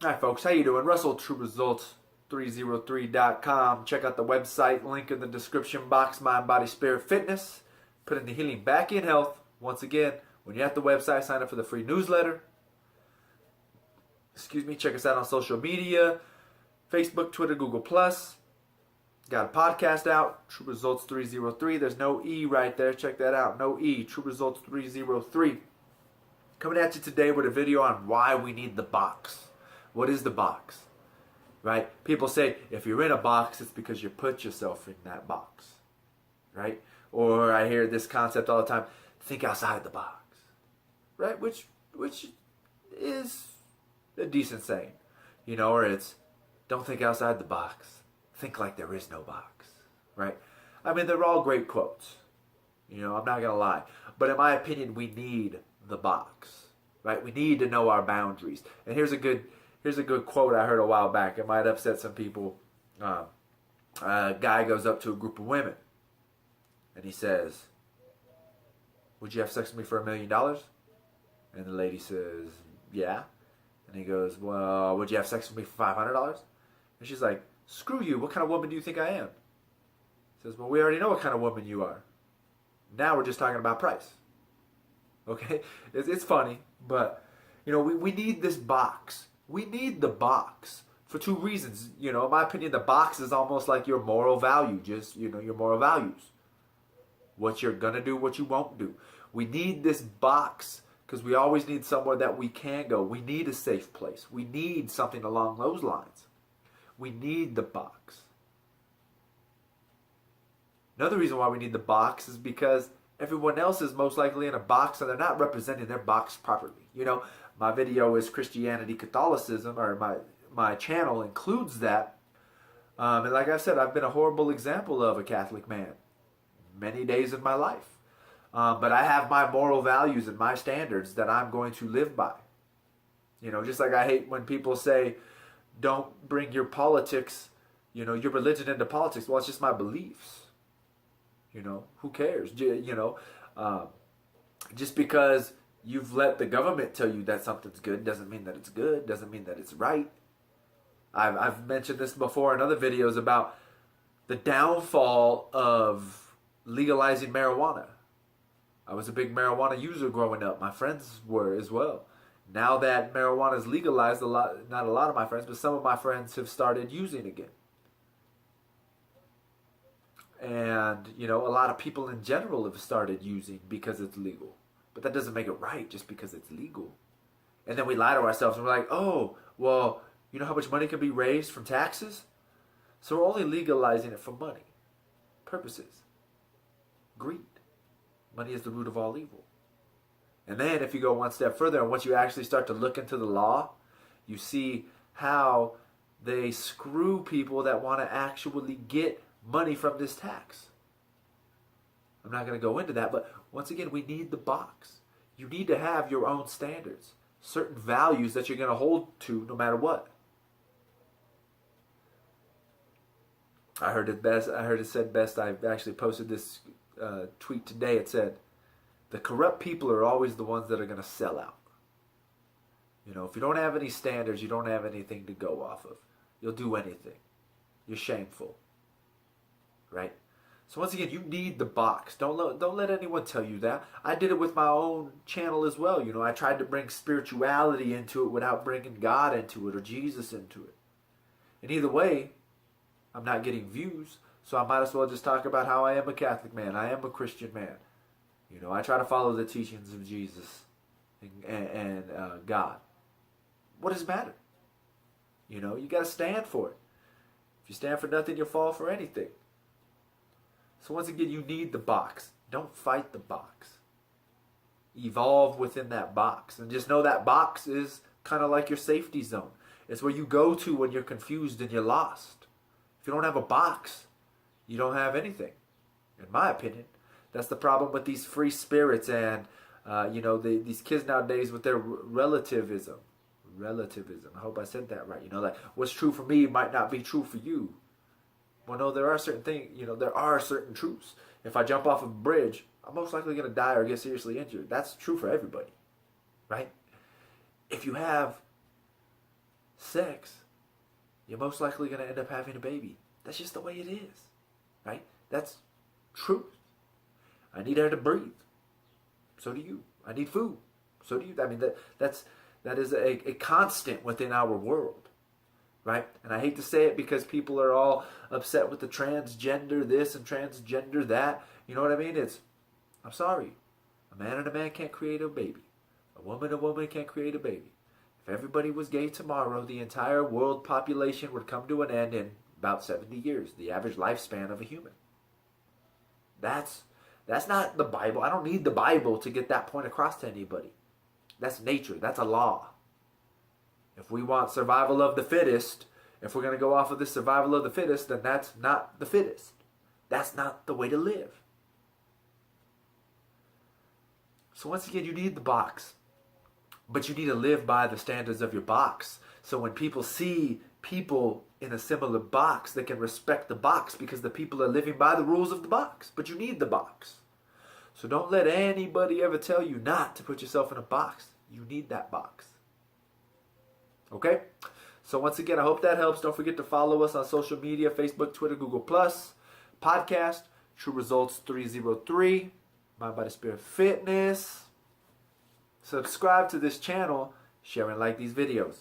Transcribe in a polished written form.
All right, folks, how you doing? Russell, TrueResults303.com. Check out the website, link in the description box, Mind, Body, Spirit, Fitness. Putting the healing back in health. Once again, when you're at the website, sign up for the free newsletter. Check us out on social media, Facebook, Twitter, Google+. Got a podcast out, True Results 303. There's no E right there. Check that out. No E, True Results 303. Coming at you today with a video on why we need the box. What is the box? Right? People say if you're in a box, it's because you put yourself in that box. Right? Or I hear this concept all the time, think outside the box. Right? Which is a decent saying. You know, or it's don't think outside the box. Think like there is no box. Right? I mean, they're all great quotes. You know, I'm not going to lie. But in my opinion, we need the box. Right? We need to know our boundaries. And here's a good quote I heard a while back. It might upset some people. A guy goes up to a group of women and he says, "Would you have sex with me for $1 million?" And the lady says, "Yeah." And he goes, "Well, would you have sex with me for $500?" And she's like, "Screw you. What kind of woman do you think I am?" He says, "Well, we already know what kind of woman you are. Now we're just talking about price." Okay? It's funny, but, you know, we need this box. We need the box for two reasons. You know, in my opinion, the box is almost like your moral value, just, you know, your moral values. What you're going to do, what you won't do. We need this box because we always need somewhere that we can go. We need a safe place. We need something along those lines. We need the box. Another reason why we need the box is because everyone else is most likely in a box and they're not representing their box properly. You know, my video is Christianity, Catholicism, or my channel includes that. And like I said, I've been a horrible example of a Catholic man many days of my life. But I have my moral values and my standards that I'm going to live by. You know, just like I hate when people say, don't bring your politics, you know, your religion into politics. Well, it's just my beliefs. You know, who cares? You know, just because you've let the government tell you that something's good doesn't mean that it's good, doesn't mean that it's right. I've mentioned this before in other videos about the downfall of legalizing marijuana. I was a big marijuana user growing up. My friends were as well. Now that marijuana is legalized, not a lot of my friends, but some of my friends have started using again. And, you know, a lot of people in general have started using because it's legal. But that doesn't make it right just because it's legal. And then we lie to ourselves and we're like, oh, well, you know how much money can be raised from taxes? So we're only legalizing it for money purposes. Greed. Money is the root of all evil. And then if you go one step further and once you actually start to look into the law, you see how they screw people that want to actually get money from this tax. I'm not going to go into that, but once again, we need the box. You need to have your own standards, certain values that you're going to hold to no matter what. I heard it said best. I actually posted this tweet today. It said, the corrupt people are always the ones that are going to sell out. You know, if you don't have any standards, you don't have anything to go off of. You'll do anything. You're shameful. Right? So once again, you need the box. Don't let anyone tell you that. I did it with my own channel as well. You know, I tried to bring spirituality into it without bringing God into it or Jesus into it. And either way, I'm not getting views. So I might as well just talk about how I am a Catholic man. I am a Christian man. You know, I try to follow the teachings of Jesus and God. What does it matter? You know, you got to stand for it. If you stand for nothing, you'll fall for anything. So once again, you need the box. Don't fight the box. Evolve within that box. And just know that box is kind of like your safety zone. It's where you go to when you're confused and you're lost. If you don't have a box, you don't have anything. In my opinion, that's the problem with these free spirits and, you know, these kids nowadays with their relativism. Relativism. I hope I said that right. You know, like what's true for me might not be true for you. Well, no, there are certain things, you know, there are certain truths. If I jump off a bridge, I'm most likely going to die or get seriously injured. That's true for everybody, right? If you have sex, you're most likely going to end up having a baby. That's just the way it is, right? That's truth. I need air to breathe. So do you. I need food. So do you. I mean, that is a constant within our world, right? And I hate to say it because people are all upset with the transgender this and transgender that. You know what I mean? I'm sorry. A man and a man can't create a baby. A woman can't create a baby. If everybody was gay tomorrow, the entire world population would come to an end in about 70 years, the average lifespan of a human. That's not the Bible. I don't need the Bible to get that point across to anybody. That's nature. That's a law. If we want survival of the fittest, if we're going to go off of the survival of the fittest, then that's not the fittest. That's not the way to live. So once again, you need the box. But you need to live by the standards of your box. So when people see people in a similar box, they can respect the box because the people are living by the rules of the box. But you need the box. So don't let anybody ever tell you not to put yourself in a box. You need that box. Okay? So once again, I hope that helps. Don't forget to follow us on social media, Facebook, Twitter, Google+, podcast, True Results 303, Mind, Body, Spirit Fitness. Subscribe to this channel, share and like these videos.